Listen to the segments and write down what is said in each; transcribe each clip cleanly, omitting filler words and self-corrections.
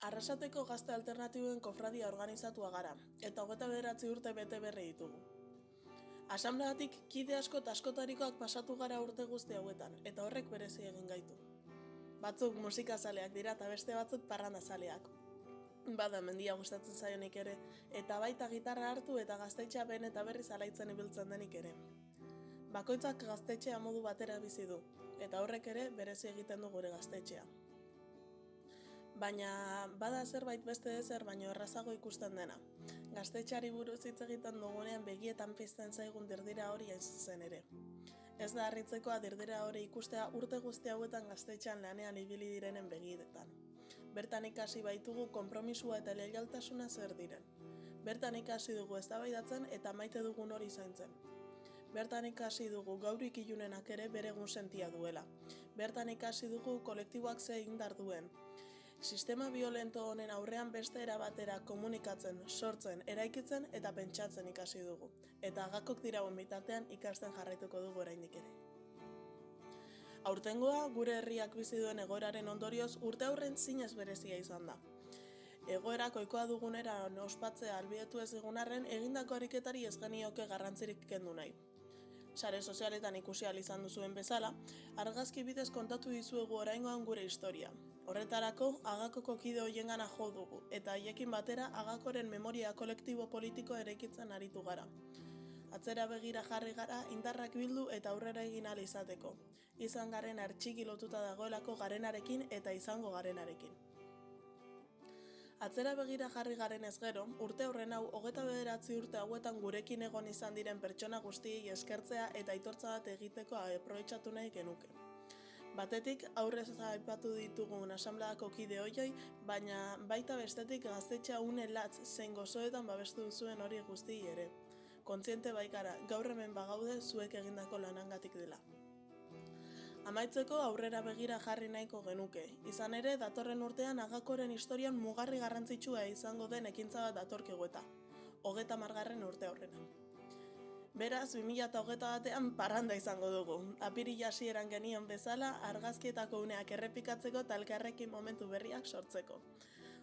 Arrasateko gazte alternatiboen kofradia organizatua gara, eta 29 urte bete berri ditugu. Asanbleatik kide asko eta askotarikoak pasatu gara urte guzti hauetan, eta horrek berezi egin gaitu. Batzuk musikazaleak dira eta beste batzuk parrandazaleak. Bada mendia gustatzen zaionik ere, eta baita gitarra hartu eta gaztetxea ben eta berriz alaitzen ibiltzen denik ere. Bakoitzak gaztetxea modu batera bizi du, eta horrek ere berezi egiten du gure gaztetxea. Baina bada zerbait beste ezer baino errazago ikusten dena. Gaztetxeari buruz hitz egiten dugunean begietan pizten zaigun dirdira hori hain zuzen ere. Ez da harritzekoa dirdira hori ikustea urte guzti hauetan gaztetxean lanean ibili direnen begietan. Bertan ikasi baitugu konpromisua eta leialtasuna zer diren. Bertan ikasi dugu eztabaidatzen eta maite dugun hori zaintzen. Bertan ikasi dugu gaurik ilunenak ere bere egun sentia duela. Bertan ikasi dugu kolektiboak ze indar duen. Sistema violento honen aurrean beste era batera komunikatzen, sortzen, eraikitzen eta pentsatzen ikasi dugu. Eta gakok dirauen bitartean ikasten jarraituko dugu oraindik ere. Aurtengoa gure herriak bizi duen egoeraren ondorioz urte aurren zinez berezia izan da. Egoerak ohikoa dugunera ospatzea ahalbidetu ez egun arren egindako ariketari ez genioke garrantzirik kendu nahi. Sare sozialetan ikusi ahal izan duzuen bezala, argazki bidez kontatu dizuegu oraingoan gure historia. Horretarako, Agakoko kide hoiengana jo dugu, eta haiekin batera Agakoren memoria kolektibo politiko eraikitzen aritu gara. Atzera begira jarri gara indarrak bildu eta aurrera egin ahal izateko. Izan garen artxiki lotuta dagoelako garenarekin eta izango garenarekin. Atzera begira jarri garen ez gero, urte horren hau 29 urte hauetan gurekin egon izan diren pertsona guztiei eskertzea eta aitortza bat egiteko aprobetxatu nahi genuke. Batetik, aurrez aipatu ditugun asanbleako kide hoiei, baina baita bestetik gaztetxea une latz zein gozoetan babestu duzuen hori guztiei ere. Kontziente baikara, gaur hemen bagaude zuek egindako lanangatik dela. Amaitzeko aurrera begira jarri nahiko genuke. Izan ere, datorren urtean Agakoren historian mugarri garrantzitsua izango den ekintza bat datorkigu eta 30. urte aurrena. Beraz, 2021an parranda izango dugu. Apirila hasieran genion bezala, argazkietako uneak errepikatzeko eta elkarrekin momentu berriak sortzeko.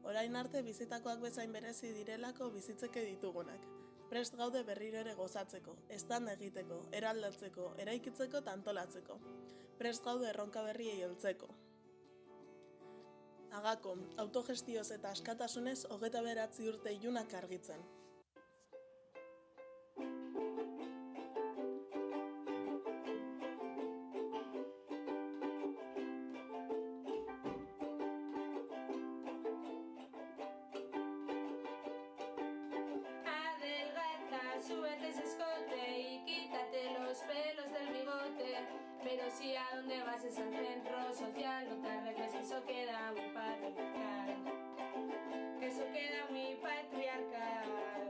Orain arte bizitakoak bezain berezi direlako bizitzeke ditugunak. Prest gaude berriro ere gozatzeko, eztanda egiteko, eraldatzeko, eraikitzeko eta antolatzeko. Prest gaude erronka berriei heltzeko. Agako, autogestioz eta askatasunez 29 urte ilunak argitzen. Súbete ese escote y quítate los pelos del bigote. Pero si a dónde vas es al centro social, no te arregles, eso queda muy patriarcal. Eso queda muy patriarcal.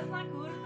ez nakur